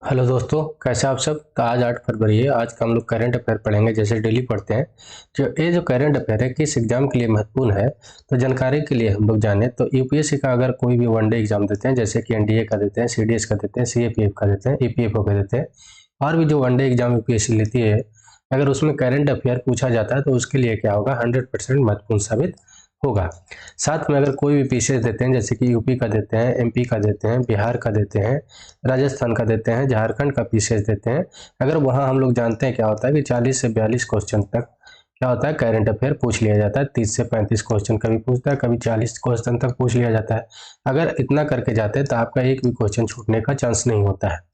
Hello दोस्तों, कैसे आप सब। तो आज 8 फरवरी है। आज का हम लोग करंट अफेयर पढ़ेंगे जैसे डेली पढ़ते हैं। जो करंट अफेयर है किस एग्जाम के लिए महत्वपूर्ण है, तो जानकारी के लिए हम लोग जाने तो यूपीएससी का अगर कोई भी वनडे एग्जाम देते हैं जैसे कि एनडीए का देते हैं, सीडीएस का देते हैं, सीएपीएफ का देते हैं, ईपीएफओ का देते हैं, और भी जो वनडे एग्जाम यूपीएससी लेती है, अगर उसमें करंट अफेयर पूछा जाता है तो उसके लिए क्या होगा, 100% महत्वपूर्ण साबित होगा। साथ में अगर कोई भी पीसीएस देते हैं जैसे कि यूपी का देते हैं, एमपी का देते हैं, बिहार का देते हैं, राजस्थान का देते हैं, झारखंड का पीसीएस देते हैं, अगर वहाँ हम लोग जानते हैं क्या होता है कि 40 से 42 क्वेश्चन तक क्या होता है, करंट अफेयर पूछ लिया जाता है। 30 से 35 क्वेश्चन कभी पूछता है, कभी 40 क्वेश्चन तक पूछ लिया जाता है। अगर इतना करके जाते हैं तो आपका एक भी क्वेश्चन छूटने का चांस नहीं होता है।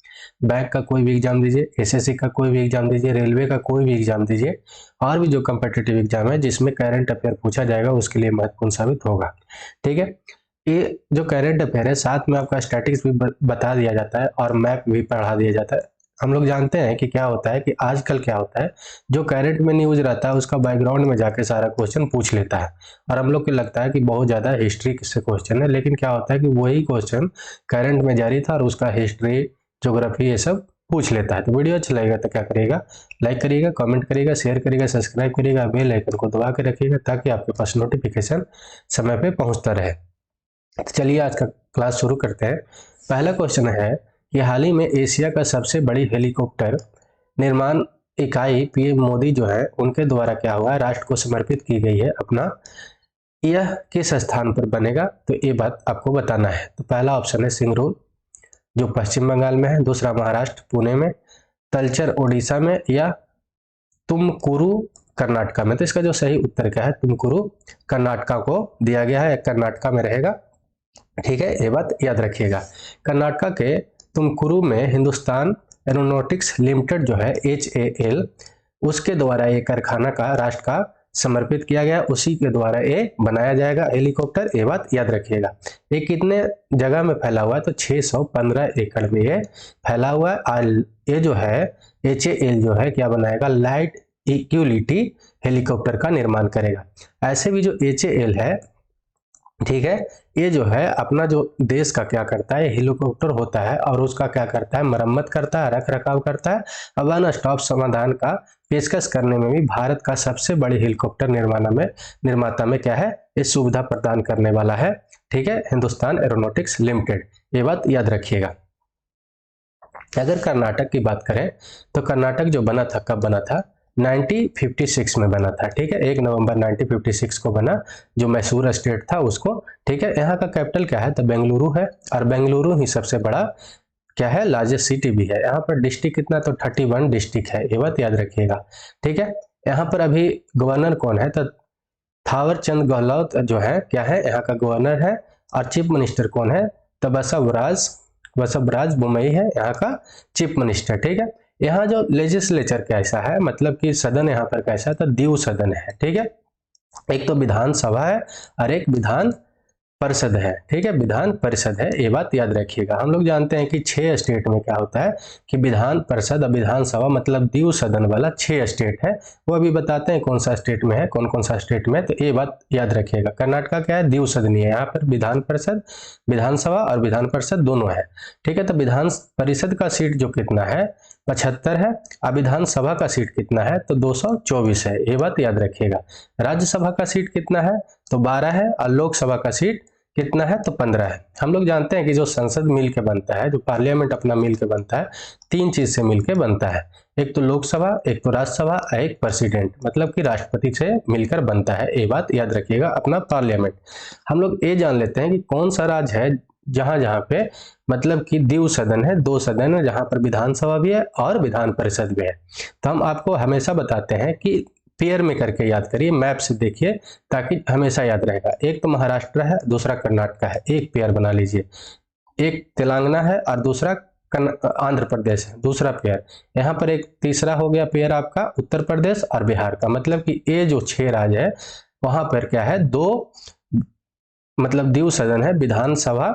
बैंक का कोई भी एग्जाम दीजिए, एसएससी का कोई भी एग्जाम दीजिए, रेलवे का कोई भी एग्जाम दीजिए, और भी जो कम्पिटिटिव एग्जाम है जिसमें करंट अफेयर पूछा जाएगा उसके लिए महत्वपूर्ण साबित होगा। ठीक है, ये जो करंट अफेयर है साथ में आपका स्टैटिक्स भी बता दिया जाता है और मैप भी पढ़ा दिया जाता है। हम लोग जानते हैं कि क्या होता है कि आजकल क्या होता है, जो करंट में न्यूज रहता है उसका बैकग्राउंड में जाके सारा क्वेश्चन पूछ लेता है, और हम लोग को लगता है कि बहुत ज्यादा हिस्ट्री से क्वेश्चन है, लेकिन क्या होता है कि वही क्वेश्चन करंट में जारी था और उसका हिस्ट्री, ज्योग्राफी ये सब पूछ लेता है। तो वीडियो अच्छा लगेगा तो क्या करिएगा, लाइक करिएगा, कमेंट करिएगा, शेयर करिएगा, सब्सक्राइब करिएगा, बेल आइकन को दबा के रखिएगा ताकि आपके पास नोटिफिकेशन समय पे पहुंचता रहे। तो चलिए आज का क्लास शुरू करते हैं। पहला क्वेश्चन है कि हाल ही में एशिया का सबसे बड़ी हेलीकॉप्टर निर्माण इकाई पीएम मोदी जो है उनके द्वारा क्या हुआ है, राष्ट्र को समर्पित की गई है अपना, यह किस स्थान पर बनेगा, तो ये बात आपको बताना है। तो पहला ऑप्शन है सिंगरूर जो पश्चिम बंगाल में है, दूसरा महाराष्ट्र पुणे में, तलचर उड़ीसा में, या तुमकुरु कर्नाटका में। तो इसका जो सही उत्तर क्या है, तुमकुरु कर्नाटका को दिया गया है, कर्नाटका में रहेगा। ठीक है, ये बात याद रखिएगा। कर्नाटका के तुमकुरु में हिंदुस्तान एरोनॉटिक्स लिमिटेड जो है HAL, उसके द्वारा ये कारखाना का राष्ट्र का समर्पित किया गया, उसी के द्वारा ये बनाया जाएगा हेलीकॉप्टर, ये बात याद रखिएगा। ये कितने जगह में फैला हुआ है, तो 615 एकड़ में ये फैला हुआ है। ये जो है HAL जो है क्या बनाएगा, लाइट इक्विलिटी हेलीकॉप्टर का निर्माण करेगा। ऐसे भी जो HAL है, ठीक है, ये जो है अपना जो देश का क्या करता है, हेलीकॉप्टर होता है और उसका क्या करता है, मरम्मत करता है, रख रखाव करता है, और वन स्टॉप समाधान का पेशकश करने में भी भारत का सबसे बड़ी हेलीकॉप्टर निर्माता में क्या है, इस सुविधा प्रदान करने वाला है। ठीक है, हिंदुस्तान एरोनॉटिक्स लिमिटेड, ये बात याद रखिएगा। अगर कर्नाटक की बात करें तो कर्नाटक जो बना था, कब बना था, 1956 में बना था। ठीक है, 1 नवंबर 1956 को बना, जो मैसूर स्टेट था उसको। ठीक है, यहाँ का कैपिटल क्या है, तो बेंगलुरु है, और बेंगलुरु ही सबसे बड़ा क्या है, लार्जेस्ट सिटी भी है। यहाँ पर डिस्ट्रिक्ट कितना, तो 31 डिस्ट्रिक्ट है, ये बात याद रखिएगा। ठीक है, यहाँ पर अभी गवर्नर कौन है, तो थावर चंद गहलोत जो है क्या है, यहाँ का गवर्नर है, और चीफ मिनिस्टर कौन है, तो बसवराज बोम्मई है यहाँ का चीफ मिनिस्टर। ठीक है, यहाँ जो लेजिस्लेचर कैसा है, मतलब कि सदन यहाँ पर कैसा है, तो द्विव सदन है। ठीक है, एक तो विधानसभा है और एक विधान परिषद है। ठीक है, विधान परिषद है, ये बात याद रखिएगा। हम लोग जानते हैं कि 6 स्टेट में क्या होता है कि विधान परिषद और विधानसभा मतलब द्विव सदन वाला 6 स्टेट है। वो अभी बताते हैं कौन सा स्टेट में है, कौन कौन सा स्टेट में है, तो ये बात याद रखिएगा। कर्नाटका क्या है, द्विव सदनीय है, यहाँ पर विधान परिषद, विधानसभा और विधान परिषद दोनों है। ठीक है, तो विधान परिषद का सीट जो कितना है, 75 है, और विधानसभा का सीट कितना है, तो 224 है, ये बात याद रखिएगा। राज्यसभा का सीट कितना है, तो 12 है, और लोकसभा का सीट कितना है, तो 15 है। हम लोग जानते हैं कि जो संसद मिल के बनता है, जो पार्लियामेंट अपना मिल के बनता है, 3 चीज से मिल के बनता है, एक तो लोकसभा, एक तो राज्यसभा, एक प्रेसिडेंट, मतलब कि राष्ट्रपति से मिलकर बनता है, ये बात याद रखिएगा अपना पार्लियामेंट। हम लोग ये जान लेते हैं कि कौन सा राज्य है जहां जहां पे मतलब कि द्विव सदन है, 2 सदन है, जहां पर विधानसभा भी है और विधान परिषद भी है। तो हम आपको हमेशा बताते हैं कि पेयर में करके याद करिए, मैप से देखिए ताकि हमेशा याद रहेगा। एक तो महाराष्ट्र है, दूसरा कर्नाटका है, एक पेयर बना लीजिए। एक तेलंगाना है और दूसरा आंध्र प्रदेश है, दूसरा पेयर। यहाँ पर एक तीसरा हो गया पेयर आपका उत्तर प्रदेश और बिहार का, मतलब कि ये जो 6 राज्य है वहां पर क्या है, 2 मतलब द्विव सदन है, विधानसभा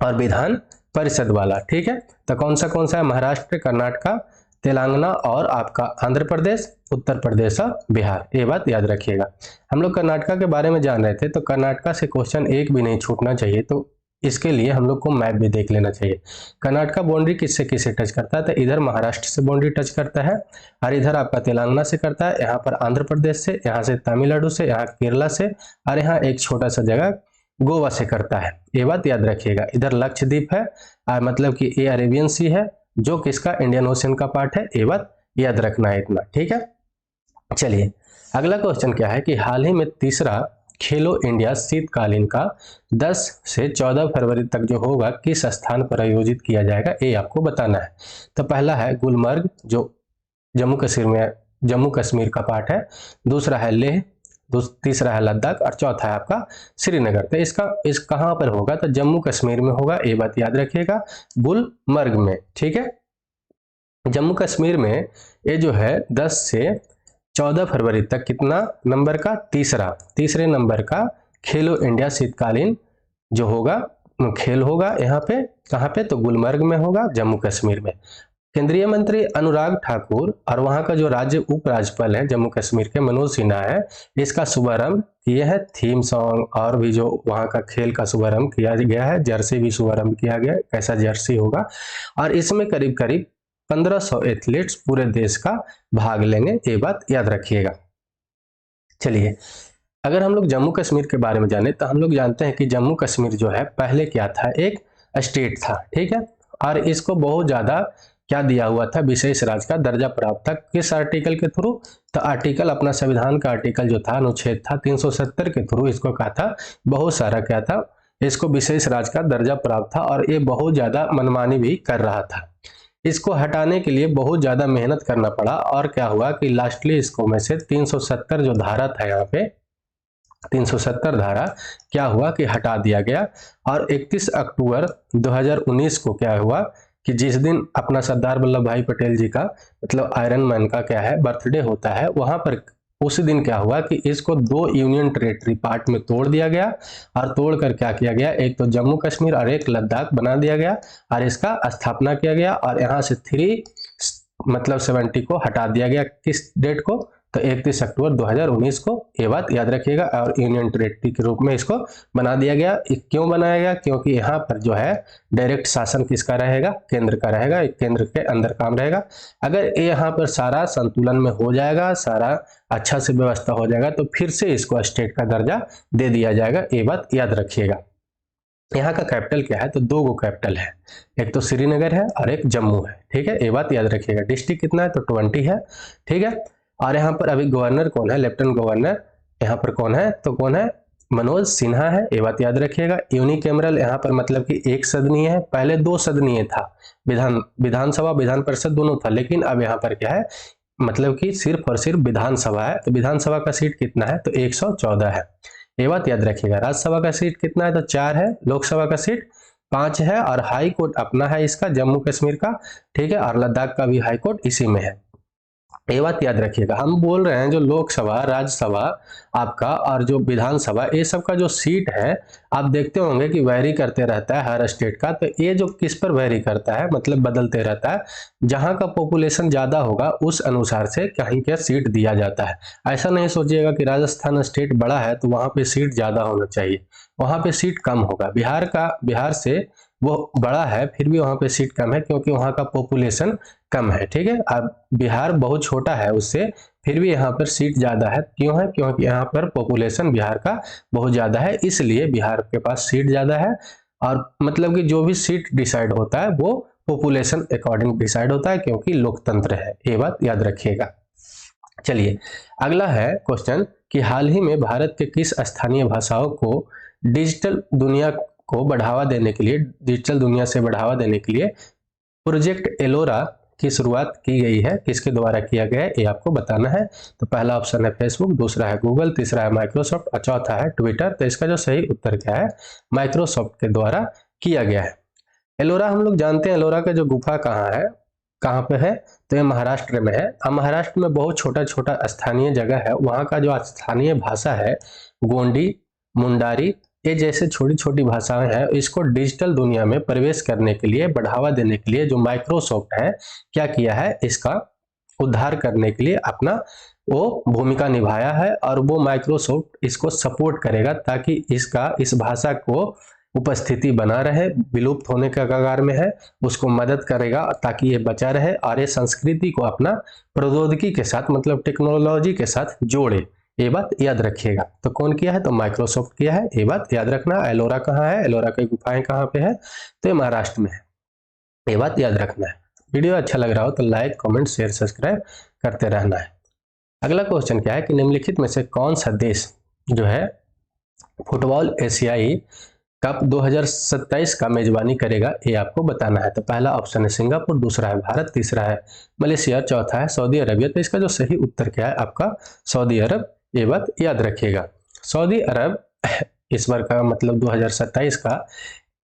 और विधान परिषद वाला। ठीक है, तो कौन सा है, महाराष्ट्र, कर्नाटका, तेलंगाना और आपका आंध्र प्रदेश, उत्तर प्रदेश और बिहार, ये बात याद रखिएगा। हम लोग कर्नाटका के बारे में जान रहे थे, तो कर्नाटका से क्वेश्चन एक भी नहीं छूटना चाहिए, तो इसके लिए हम लोग को मैप भी देख लेना चाहिए। कर्नाटका बाउंड्री किससे किससे टच करता है, तो इधर महाराष्ट्र से बाउंड्री टच करता है, और इधर आपका तेलंगाना से करता है, यहाँ पर आंध्र प्रदेश से, यहाँ से तमिलनाडु से, यहाँ केरला से, और यहाँ एक छोटा सा जगह गोवा से करता है। ये बात याद रखिएगा। इधर लक्षद्वीप है, मतलब कि ये अरेबियन सी है, जो किसका, इंडियन ओशन का पार्ट है। ये बात याद रखना है इतना, ठीक है। चलिए अगला क्वेश्चन क्या है कि हाल ही में तीसरा खेलो इंडिया शीतकालीन का 10 से 14 फरवरी तक जो होगा किस स्थान पर आयोजित किया जाएगा, ये आपको बताना है। तो पहला है गुलमर्ग, जो जम्मू कश्मीर का पार्ट है, दूसरा है लेह, तीसरा है लद्दाख, और चौथा है आपका श्रीनगर। तो इस कहाँ पर होगा, तो जम्मू कश्मीर में होगा, ये बात याद रखिएगा, गुलमर्ग में, ठीक है। जम्मू कश्मीर में ये जो है 10 से 14 फरवरी तक कितना नंबर का, तीसरे नंबर का खेलो इंडिया शीतकालीन जो होगा खेल होगा। यहाँ पे कहाँ पे, तो गुलमर्ग में होगा, जम्मू कश्मीर में। केंद्रीय मंत्री अनुराग ठाकुर और वहां का जो राज्य उपराज्यपाल है जम्मू कश्मीर के, मनोज सिन्हा है, इसका शुभारंभ किए हैं। थीम सॉन्ग और भी जो वहां का खेल का शुभारंभ किया गया है, जर्सी भी शुभारंभ किया गया है, कैसा जर्सी होगा। और इसमें करीब करीब 1500 एथलीट्स पूरे देश का भाग लेंगे, ये बात याद रखिएगा। चलिए अगर हम लोग जम्मू कश्मीर के बारे में जाने तो हम लोग जानते हैं कि जम्मू कश्मीर जो है पहले क्या था, एक स्टेट था, ठीक है। और इसको बहुत ज्यादा क्या दिया हुआ था, विशेष राज्य का दर्जा प्राप्त था। किस आर्टिकल के थ्रू, तो आर्टिकल अपना संविधान का आर्टिकल जो था, अनुच्छेद था 370 के थ्रू इसको कहा था, बहुत सारा क्या था, इसको विशेष राज्य का दर्जा प्राप्त था। और ये बहुत ज्यादा मनमानी भी कर रहा था। इसको हटाने के लिए बहुत ज्यादा मेहनत करना पड़ा, और क्या हुआ कि लास्टली इसको में से 370 जो धारा था, यहाँ पे 370 धारा क्या हुआ कि हटा दिया गया। और 31 अक्टूबर 2019 को क्या हुआ कि जिस दिन अपना सरदार वल्लभ भाई पटेल जी का, मतलब आयरन मैन का क्या है, बर्थडे होता है, वहां पर उस दिन क्या हुआ कि इसको 2 यूनियन टेरेटरी पार्ट में तोड़ दिया गया। और तोड़कर क्या किया गया, एक तो जम्मू कश्मीर और एक लद्दाख बना दिया गया, और इसका स्थापना किया गया। और यहाँ से 70 को हटा दिया गया, किस डेट को, तो 31 अक्टूबर 2019 को, ये बात याद रखिएगा। और यूनियन टेरेटरी के रूप में इसको बना दिया गया। क्यों बनाया गया, क्योंकि यहाँ पर जो है डायरेक्ट शासन किसका रहेगा, केंद्र का रहेगा, केंद्र के अंदर काम रहेगा। अगर ये यहाँ पर सारा संतुलन में हो जाएगा, सारा अच्छा से व्यवस्था हो जाएगा, तो फिर से इसको स्टेट का दर्जा दे दिया जाएगा, ये बात याद रखिएगा। यहाँ का कैपिटल क्या है, तो 2 गो कैपिटल है, एक तो श्रीनगर है और एक जम्मू है, ठीक है, ये बात याद रखिएगा। डिस्ट्रिक्ट कितना है, तो 20 है, ठीक है। और यहाँ पर अभी गवर्नर कौन है, लेफ्टिनेंट गवर्नर यहाँ पर कौन है, तो कौन है, मनोज सिन्हा है, ये बात याद रखिएगा। यूनिकैमरल यहाँ पर मतलब कि एक सदनीय है, पहले 2 सदनीय था, विधानसभा विधान परिषद दोनों था, लेकिन अब यहाँ पर क्या है, मतलब कि सिर्फ और सिर्फ विधानसभा है। तो विधानसभा का सीट कितना है, तो 114 है, ये बात याद रखिएगा। राज्यसभा का सीट कितना है, तो 4 है, लोकसभा का सीट 5 है, और हाई कोर्ट अपना है इसका जम्मू कश्मीर का, ठीक है, और लद्दाख का भी हाई कोर्ट इसी में है, ये बात याद रखिएगा। हम बोल रहे हैं जो लोकसभा, राज्यसभा आपका और जो विधानसभा, ये सब का जो सीट है, आप देखते होंगे कि वैरी करते रहता है हर स्टेट का। तो ये जो किस पर वैरी करता है, मतलब बदलते रहता है, जहां का पॉपुलेशन ज्यादा होगा उस अनुसार से कहीं क्या सीट दिया जाता है। ऐसा नहीं सोचिएगा कि राजस्थान स्टेट बड़ा है तो वहां पे सीट ज्यादा होना चाहिए, वहां पे सीट कम होगा। बिहार से वो बड़ा है, फिर भी वहां पे सीट कम है, क्योंकि वहां का पॉपुलेशन कम है, ठीक है। अब बिहार बहुत छोटा है उससे, फिर भी यहाँ पर सीट ज्यादा है, क्यों है, क्योंकि यहाँ पर पॉपुलेशन बिहार का बहुत ज्यादा है, इसलिए बिहार के पास सीट ज्यादा है। और मतलब कि जो भी सीट डिसाइड होता है वो पॉपुलेशन अकॉर्डिंग डिसाइड होता है, क्योंकि लोकतंत्र है, ये बात याद रखिएगा। चलिए अगला है क्वेश्चन कि हाल ही में भारत के किस स्थानीय भाषाओं को डिजिटल दुनिया को बढ़ावा देने के लिए, डिजिटल दुनिया से बढ़ावा देने के लिए प्रोजेक्ट एलोरा की शुरुआत की गई है, किसके द्वारा किया गया है, ये आपको बताना है। तो पहला ऑप्शन है फेसबुक, दूसरा है गूगल, तीसरा है माइक्रोसॉफ्ट और चौथा है ट्विटर। तो इसका जो सही उत्तर क्या है, माइक्रोसॉफ्ट के द्वारा किया गया है। एलोरा हम लोग जानते हैं, एलोरा का जो गुफा कहाँ है, कहाँ पे है, तो ये महाराष्ट्र में है। अब महाराष्ट्र में बहुत छोटा छोटा स्थानीय जगह है, वहाँ का जो स्थानीय भाषा है गोंडी, मुंडारी, ये जैसे छोटी छोटी भाषाएं हैं, इसको डिजिटल दुनिया में प्रवेश करने के लिए, बढ़ावा देने के लिए जो माइक्रोसॉफ्ट है क्या किया है, इसका उद्धार करने के लिए अपना वो भूमिका निभाया है। और वो माइक्रोसॉफ्ट इसको सपोर्ट करेगा ताकि इस भाषा को उपस्थिति बना रहे, विलुप्त होने के कगार में है, उसको मदद करेगा ताकि ये बचा रहे और ये संस्कृति को अपना प्रौद्योगिकी के साथ मतलब टेक्नोलॉजी के साथ जोड़े। ये बात याद रखिएगा। तो कौन किया है? तो माइक्रोसॉफ्ट किया है। ये बात याद रखना। एलोरा कहाँ है? एलोरा की गुफाएं कहाँ पे है? तो ये महाराष्ट्र में है। ये बात याद रखना है। वीडियो अच्छा लग रहा हो तो लाइक, कमेंट, शेयर, सब्सक्राइब करते रहना है। अगला क्वेश्चन क्या है कि निम्नलिखित में से कौन सा देश जो है फुटबॉल एशियाई कप 2027 का मेजबानी करेगा, ये आपको बताना है। तो पहला ऑप्शन है सिंगापुर, दूसरा है भारत, तीसरा है मलेशिया, चौथा है सऊदी अरबिया। तो इसका जो सही उत्तर क्या है? आपका सऊदी अरब। ये बात याद रखिएगा। सऊदी अरब इस बार का मतलब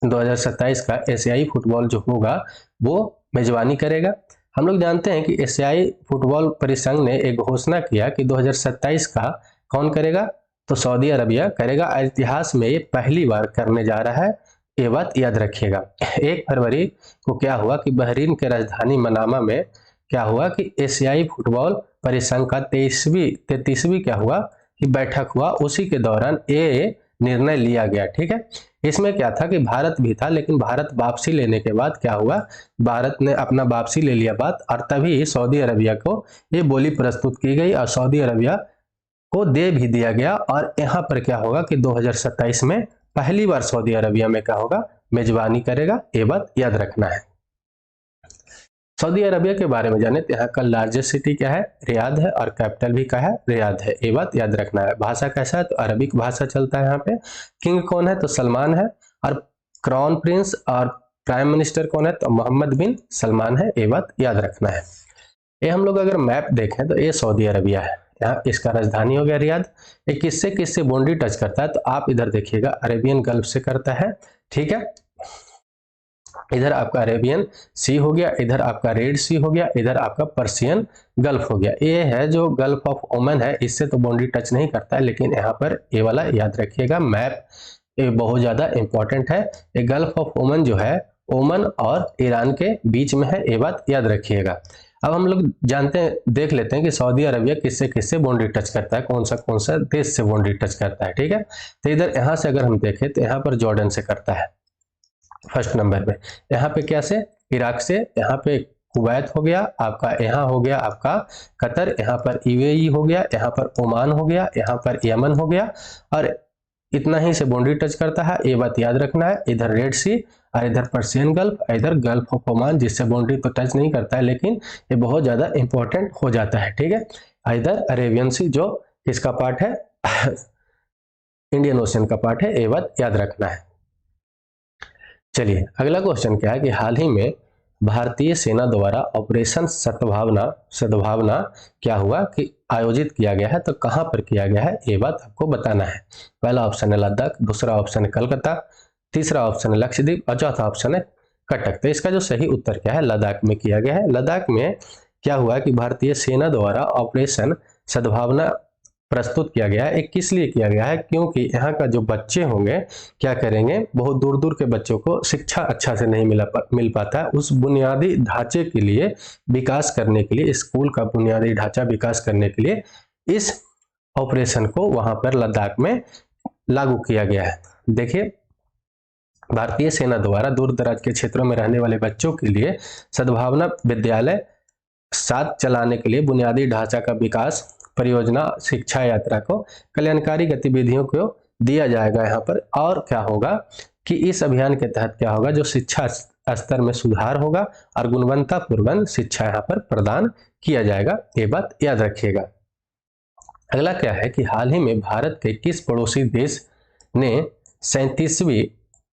2027 का एशियाई फुटबॉल जो होगा वो मेजबानी करेगा। हम लोग जानते हैं कि एशियाई फुटबॉल परिसंघ ने एक घोषणा किया कि 2027 का कौन करेगा? तो सऊदी अरबिया करेगा। इतिहास में ये पहली बार करने जा रहा है। ये बात याद रखिएगा। 1 फरवरी को क्या हुआ कि बहरीन के राजधानी मनामा में क्या हुआ कि एशियाई फुटबॉल परिसंघ का 33वीं क्या हुआ कि बैठक हुआ। उसी के दौरान ये निर्णय लिया गया। ठीक है, इसमें क्या था कि भारत भी था, लेकिन भारत वापसी लेने के बाद क्या हुआ, भारत ने अपना वापसी ले लिया बात, और तभी सऊदी अरबिया को ये बोली प्रस्तुत की गई और सऊदी अरबिया को दे भी दिया गया। और यहाँ पर क्या होगा कि 2027 में पहली बार सऊदी अरबिया में क्या होगा? मेजबानी करेगा। ये बात याद रखना है। सऊदी अरबिया के बारे में जाने तो यहाँ का लार्जेस्ट सिटी क्या है? रियाद है, और कैपिटल भी क्या है? रियाद है। ये बात याद रखना है। भाषा कैसा है? तो अरबिक भाषा चलता है यहाँ पे। किंग कौन है? तो सलमान है। और क्राउन प्रिंस और प्राइम मिनिस्टर कौन है? तो मोहम्मद बिन सलमान है। ये बात याद रखना है। ये हम लोग अगर मैप देखें तो ये सऊदी अरबिया है। यहाँ इसका राजधानी हो गया रियाद। ये किससे किससे बाउंड्री टच करता है? तो आप इधर देखिएगा, अरेबियन गल्फ से करता है। ठीक है, इधर आपका अरेबियन सी हो गया, इधर आपका रेड सी हो गया, इधर आपका पर्सियन गल्फ हो गया। ये है जो गल्फ ऑफ ओमन है, इससे तो बाउंड्री टच नहीं करता है, लेकिन यहाँ पर ये वाला याद रखिएगा। मैप ये बहुत ज्यादा इंपॉर्टेंट है। ये गल्फ ऑफ ओमन जो है ओमन और ईरान के बीच में है। ये बात याद रखिएगा। अब हम लोग जानते हैं, देख लेते हैं कि सऊदी अरबिया किससे किससे बाउंड्री टच करता है, कौन सा देश से बाउंड्री टच करता है। ठीक है, तो इधर यहाँ से अगर हम देखें तो यहाँ पर जॉर्डन से करता है फर्स्ट नंबर पे। यहाँ पे क्या से? इराक से। यहाँ पे कुवैत हो गया आपका, यहाँ हो गया आपका कतर, यहाँ पर यूएई हो गया, यहाँ पर ओमान हो गया, यहाँ पर यमन हो गया, और इतना ही से बाउंड्री टच करता है। ये बात याद रखना है। इधर रेड सी और इधर पर्सियन गल्फ, इधर गल्फ ऑफ ओमान, जिससे बाउंड्री तो टच नहीं करता है, लेकिन ये बहुत ज्यादा इंपॉर्टेंट हो जाता है। ठीक है, इधर अरेबियन सी जो किसका पार्ट है? इंडियन ओशन का पार्ट है। ये बात याद रखना है। चलिए अगला क्वेश्चन क्या है कि हाल ही में भारतीय सेना द्वारा ऑपरेशन सद्भावना क्या हुआ कि आयोजित किया गया है? तो कहां पर किया गया है? ये बात आपको बताना है। पहला ऑप्शन है लद्दाख, दूसरा ऑप्शन है कलकत्ता, तीसरा ऑप्शन है लक्षद्वीप और चौथा ऑप्शन है कटक। तो इसका जो सही उत्तर क्या है? लद्दाख में किया गया है। लद्दाख में क्या हुआ कि भारतीय सेना द्वारा ऑपरेशन सद्भावना प्रस्तुत किया गया है। किस लिए किया गया है? क्योंकि यहाँ का जो बच्चे होंगे क्या करेंगे, बहुत दूर दूर के बच्चों को शिक्षा अच्छा से नहीं मिल पाता है। उस बुनियादी ढांचे के लिए विकास करने के लिए, स्कूल का बुनियादी ढांचा विकास करने के लिए इस ऑपरेशन को वहां पर लद्दाख में लागू किया गया है। देखिए, भारतीय सेना द्वारा दूर दराज के क्षेत्रों में रहने वाले बच्चों के लिए सद्भावना विद्यालय साथ चलाने के लिए बुनियादी ढांचा का विकास परियोजना शिक्षा यात्रा को कल्याणकारी गतिविधियों को दिया जाएगा यहाँ पर। और क्या होगा कि इस अभियान के तहत क्या होगा, जो शिक्षा स्तर में सुधार होगा और गुणवत्तापूर्ण शिक्षा यहाँ पर प्रदान किया जाएगा। ये बात याद रखिएगा। अगला क्या है कि हाल ही में भारत के किस पड़ोसी देश ने 37वीं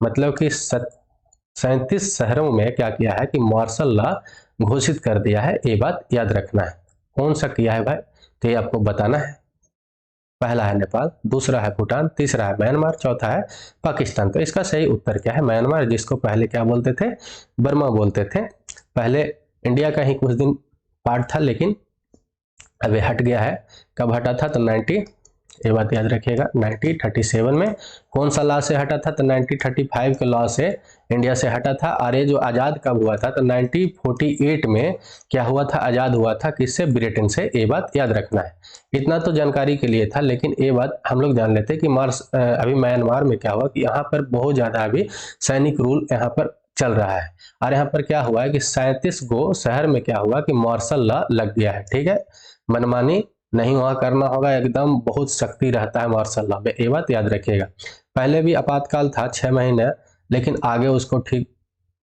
मतलब कि 37 शहरों में क्या किया है कि मार्शल लॉ घोषित कर दिया है? ये बात याद रखना है। कौन सा किया है भाई? तो ये आपको बताना है। पहला है नेपाल, दूसरा है भूटान, तीसरा है म्यांमार, चौथा है पाकिस्तान। तो इसका सही उत्तर क्या है? म्यांमार, जिसको पहले क्या बोलते थे? बर्मा बोलते थे। पहले इंडिया का ही कुछ दिन पार्ट था, लेकिन अब हट गया है। कब हटा था? तो ये बात याद रखिएगा। 1937 में कौन सा लॉ से हटा था? तो 1935 के लॉ से इंडिया से हटा था। और ये जो आज़ाद कब हुआ था? तो 1948 में क्या हुआ था? आज़ाद हुआ था किससे? ब्रिटेन से। ये बात याद रखना है। इतना तो जानकारी के लिए था, लेकिन ये बात हम लोग जान लेते हैं कि अभी म्यांमार में क्या हुआ कि यहाँ पर बहुत ज़्यादा अभी सैनिक रूल यहाँ पर चल रहा है। और यहाँ पर क्या हुआ है कि 37 गो शहर में क्या हुआ कि मार्शल लॉ लग गया है। ठीक है, मनमानी नहीं वहां करना होगा, एकदम बहुत सख्ती रहता है मार्शल लॉ में। ये बात याद रखिएगा। पहले भी आपातकाल था 6 महीने, लेकिन आगे उसको ठीक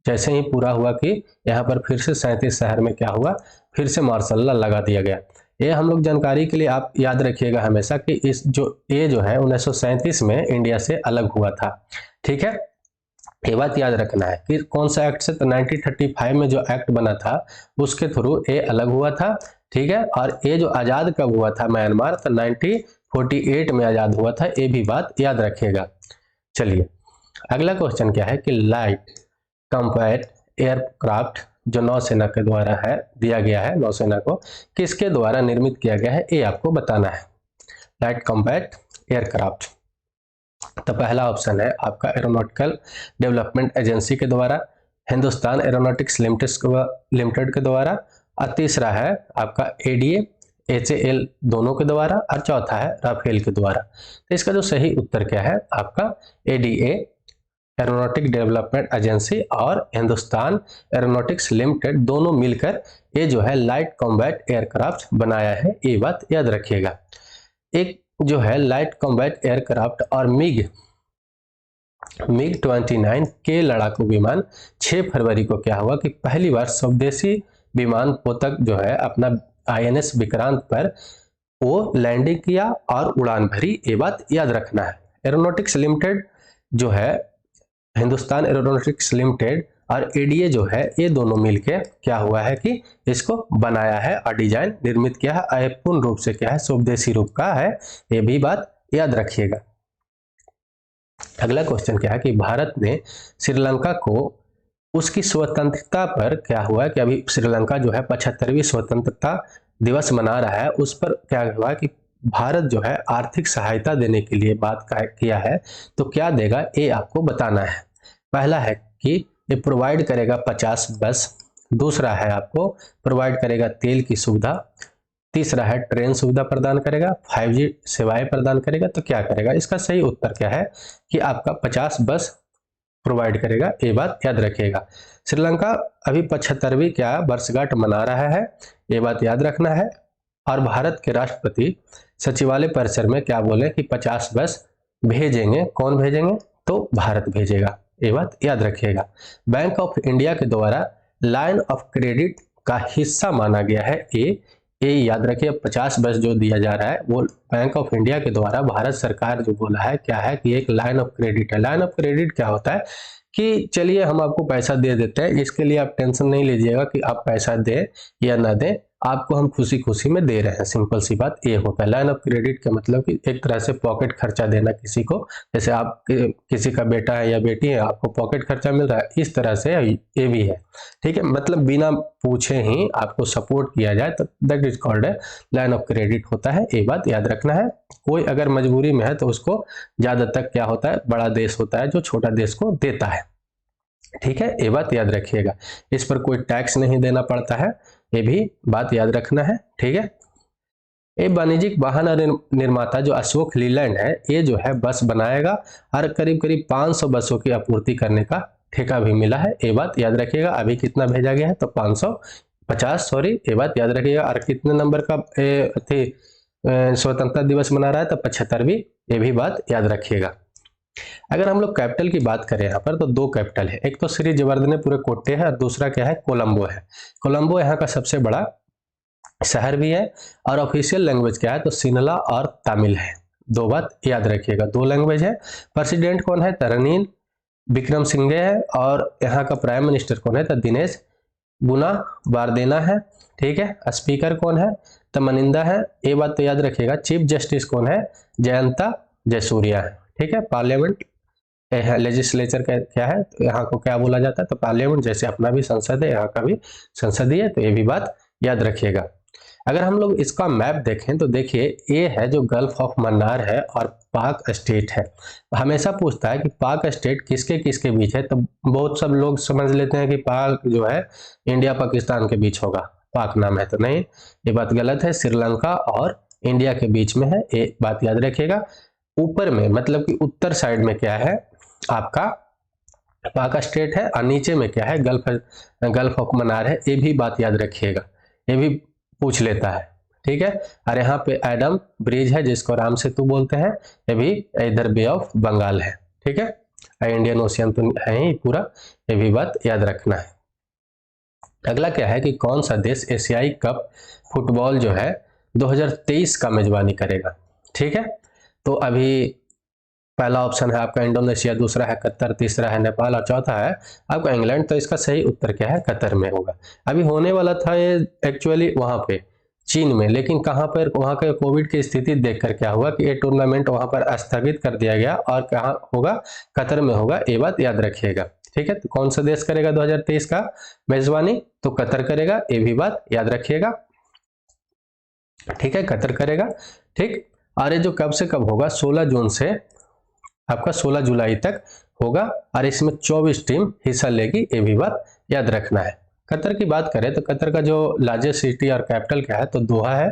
जैसे ही पूरा हुआ कि यहाँ पर फिर से 37 शहर में क्या हुआ, फिर से मार्शल लॉ लगा दिया गया। ये हम लोग जानकारी के लिए आप याद रखिएगा हमेशा कि ये जो है 1937 में इंडिया से अलग हुआ था। ठीक है, ये बात याद रखना है कि कौन सा एक्ट से? तो 1935 में जो एक्ट बना था उसके थ्रू ये अलग हुआ था। ठीक है, और ये जो आज़ाद कब हुआ था म्यांमार? तो 1948 में आज़ाद हुआ था। ये भी बात याद रखिएगा। चलिए, अगला क्वेश्चन क्या है कि लाइट कॉम्बैट एयरक्राफ्ट जो नौसेना के द्वारा है दिया गया है, नौसेना को किसके द्वारा निर्मित किया गया है, ये आपको बताना है। लाइट कॉम्बैट एयरक्राफ्ट, तो पहला ऑप्शन है आपका एरोनॉटिकल डेवलपमेंट एजेंसी के द्वारा, हिंदुस्तान एरोनॉटिक्स लिमिटेड के द्वारा, और तीसरा है आपका एडीए HAL दोनों के द्वारा, और चौथा है राफेल के द्वारा। तो इसका जो सही उत्तर क्या है आपका? एडीए एरोनॉटिक डेवलपमेंट एजेंसी और हिंदुस्तान एरोनॉटिक्स लिमिटेड दोनों मिलकर ये जो है लाइट कॉम्बैट एयरक्राफ्ट बनाया है। ये बात याद रखिएगा। एक जो है लाइट कॉम्बैट एयरक्राफ्ट और मिग 29 के लड़ाकू विमान 6 फरवरी को क्या हुआ कि पहली बार स्वदेशी विमान पोतक जो है अपना INS विक्रांत पर वो लैंडिंग किया और उड़ान भरी। ये बात याद रखना है। एरोनॉटिक्स लिमिटेड जो है, हिंदुस्तान एरोनॉटिक्स लिमिटेड और एडीए जो है, ये दोनों मिलके क्या हुआ है कि इसको बनाया है और डिजाइन निर्मित किया है। यह पूर्ण रूप से क्या है? स्वदेशी रूप का है। ये भी बात याद रखिएगा। अगला क्वेश्चन क्या है कि भारत ने श्रीलंका को उसकी स्वतंत्रता पर क्या हुआ कि अभी श्रीलंका जो है 75वीं स्वतंत्रता दिवस मना रहा है, उस पर क्या हुआ कि भारत जो है आर्थिक सहायता देने के लिए बात किया है। तो क्या देगा ये आपको बताना है। पहला है कि ये प्रोवाइड करेगा 50 बस, दूसरा है आपको प्रोवाइड करेगा तेल की सुविधा, तीसरा है ट्रेन सुविधा प्रदान करेगा, 5G सेवाएं प्रदान करेगा। तो क्या करेगा? इसका सही उत्तर क्या है कि आपका 50 बस प्रोवाइड करेगा। ये बात याद रखिएगा। श्रीलंका अभी 75वीं क्या वर्षगांठ मना रहा है, ये बात याद रखना है। और भारत के राष्ट्रपति सचिवालय परिसर में क्या बोले कि 50 बस भेजेंगे। कौन भेजेंगे? तो भारत भेजेगा। ये बात याद रखिएगा। बैंक ऑफ इंडिया के द्वारा लाइन ऑफ क्रेडिट का हिस्सा माना गया है। ये याद रखिए। 50 बस जो दिया जा रहा है वो बैंक ऑफ इंडिया के द्वारा भारत सरकार जो बोला है क्या है कि एक लाइन ऑफ क्रेडिट है। लाइन ऑफ क्रेडिट क्या होता है कि चलिए हम आपको पैसा दे देते हैं, इसके लिए आप टेंशन नहीं लीजिएगा कि आप पैसा दें या ना दें, आपको हम खुशी खुशी में दे रहे हैं। सिंपल सी बात ये होता है। लाइन ऑफ क्रेडिट का मतलब कि एक तरह से पॉकेट खर्चा देना किसी को। जैसे आप किसी का बेटा है या बेटी है, आपको पॉकेट खर्चा मिल रहा है, इस तरह से ये भी है। ठीक है, मतलब बिना पूछे ही आपको सपोर्ट किया जाए तो that is called line of credit होता है। ये बात याद रखना है। कोई अगर मजबूरी में है तो उसको ज्यादा तक क्या होता है, बड़ा देश होता है जो छोटा देश को देता है। ठीक है, ये बात याद रखिएगा। इस पर कोई टैक्स नहीं देना पड़ता है, ये भी बात याद रखना है। ठीक है, ये वाणिज्यिक वाहन निर्माता जो अशोक लीलैंड है, ये जो है बस बनाएगा और करीब करीब 500 बसों की आपूर्ति करने का ठेका भी मिला है। ये बात याद रखिएगा। अभी कितना भेजा गया है? तो 550 सॉरी, ये बात याद रखिएगा। और कितने नंबर का स्वतंत्रता दिवस मना रहा है? तो 75वीं। ये भी बात याद रखिएगा। अगर हम लोग कैपिटल की बात करें यहाँ पर तो 2 कैपिटल है। एक तो श्री जवर्धनेपुर कोट्टे है और दूसरा क्या है? कोलंबो है। कोलंबो यहाँ का सबसे बड़ा शहर भी है। और ऑफिशियल लैंग्वेज क्या है? तो सिन्हला और तमिल है। 2 बात याद रखिएगा, 2 लैंग्वेज है। प्रेसिडेंट कौन है? तो रणील विक्रमसिंघे है। और यहाँ का प्राइम मिनिस्टर कौन है? तो दिनेश गुणवर्देना है। ठीक है, स्पीकर कौन है? तो मनिंदा है। ये बात तो याद रखिएगा। चीफ जस्टिस कौन है? जयंता जयसूर्या है। ठीक है, पार्लियामेंट लेजिस्लेचर क्या है? तो यहाँ को क्या बोला जाता है? तो पार्लियामेंट। जैसे अपना भी संसद है, यहाँ का भी संसदीय है। तो ये भी बात याद रखिएगा। अगर हम लोग इसका मैप देखें तो देखिए ये है जो गल्फ ऑफ मन्नार है और पाक स्टेट है। हमेशा पूछता है कि पाक स्टेट किसके किसके बीच है, तो बहुत सब लोग समझ लेते हैं कि पाक जो है इंडिया पाकिस्तान के बीच होगा, पाक नाम है, तो नहीं, ये बात गलत है। श्रीलंका और इंडिया के बीच में है, ये बात याद रखिएगा। ऊपर में मतलब कि उत्तर साइड में क्या है आपका पाक स्टेट है, और नीचे में क्या है गल्फ ऑफ मन्नार है, ये भी बात याद रखिएगा, ये भी पूछ लेता है, ठीक है। और यहाँ पे एडम ब्रिज है जिसको राम सेतु बोलते हैं, ये भी इधर बे ऑफ बंगाल है, ठीक है। इंडियन ओशियन तो है ही पूरा, ये भी बात याद रखना है। अगला क्या है कि कौन सा देश एशियाई कप फुटबॉल जो है 2023 का मेजबानी करेगा, ठीक है। तो अभी पहला ऑप्शन है आपका इंडोनेशिया, दूसरा है कतर, तीसरा है नेपाल और चौथा है आपका इंग्लैंड। तो इसका सही उत्तर क्या है, कतर में होगा। अभी होने वाला था ये एक्चुअली वहां पे चीन में, लेकिन कहां पर, वहां के कोविड की स्थिति देखकर क्या हुआ कि ये टूर्नामेंट वहां पर स्थगित कर दिया गया और कहां होगा, कतर में होगा, ये बात याद रखिएगा, ठीक है। तो कौन सा देश करेगा 2023 का मेजबानी, तो कतर करेगा, ये भी बात याद रखिएगा, ठीक है, कतर करेगा, ठीक। और ये जो कब से कब होगा, 16 जून से आपका 16 जुलाई तक होगा, और इसमें 24 टीम हिस्सा लेगी, ये भी बात याद रखना है। कतर की बात करें तो कतर का जो लार्जेस्ट सिटी और कैपिटल क्या है, तो दोहा है,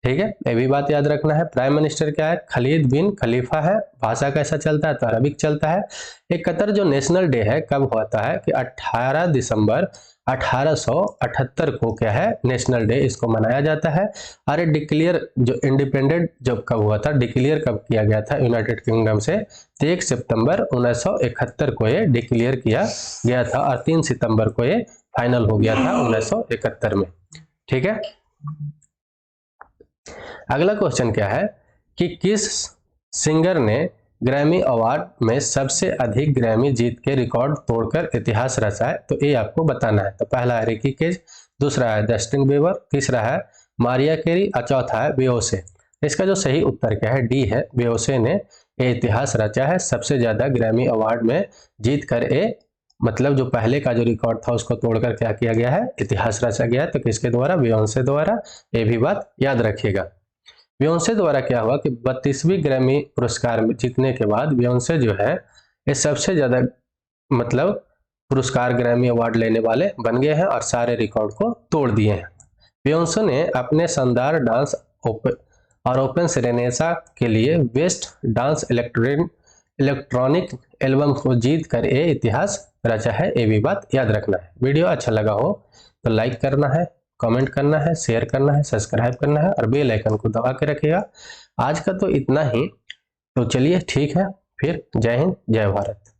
ठीक है, ये भी बात याद रखना है। प्राइम मिनिस्टर क्या है, खलीद बिन खलीफा है। भाषा कैसा चलता है, तो अरबिक चलता है। एक कतर जो नेशनल डे है कब होता है कि 18 दिसंबर 1878 को क्या है नेशनल डे, इसको मनाया जाता है। और डिक्लेयर जो इंडिपेंडेंट जब कब हुआ था, डिक्लेयर कब किया गया था यूनाइटेड किंगडम से, तो 1 सितंबर 1971 को ये डिक्लेयर किया गया था, और 3 सितंबर को ये फाइनल हो गया था 1971 में, ठीक है। अगला क्वेश्चन क्या है कि किस सिंगर ने ग्रैमी अवार्ड में सबसे अधिक ग्रैमी जीत के रिकॉर्ड तोड़कर इतिहास रचा है, तो ये आपको बताना है। तो पहला है रिकी केज, दूसरा है जस्टिन बीबर, तीसरा है मारिया कैरी और चौथा है बेयोंसे। इसका जो सही उत्तर क्या है, डी है, बेयोंसे ने ये इतिहास रचा है, सबसे ज्यादा ग्रैमी अवार्ड में जीत कर ये मतलब जो पहले का जो रिकॉर्ड था उसको तोड़कर क्या किया गया है, इतिहास रचा गया है। तो किसके द्वारा, बेयोंसे द्वारा, ये भी बात याद रखिएगा। बेयोंसे द्वारा क्या हुआ कि 32वीं ग्रैमी पुरस्कार जीतने के बाद बेयोंसे जो है ये सबसे ज्यादा मतलब पुरस्कार ग्रैमी अवार्ड लेने वाले बन गए हैं और सारे रिकॉर्ड को तोड़ दिए हैं। बेयोंसे ने अपने शानदार डांस और ओपन सेरेनेसा के लिए बेस्ट डांस इलेक्ट्रॉनिक एल्बम को जीत कर ये इतिहास रचा है, ये भी बात याद रखना है। वीडियो अच्छा लगा हो तो लाइक करना है, कमेंट करना है, शेयर करना है, सब्सक्राइब करना है और बेल आइकन को दबा के रखिएगा। आज का तो इतना ही, तो चलिए ठीक है, फिर जय हिंद जय भारत।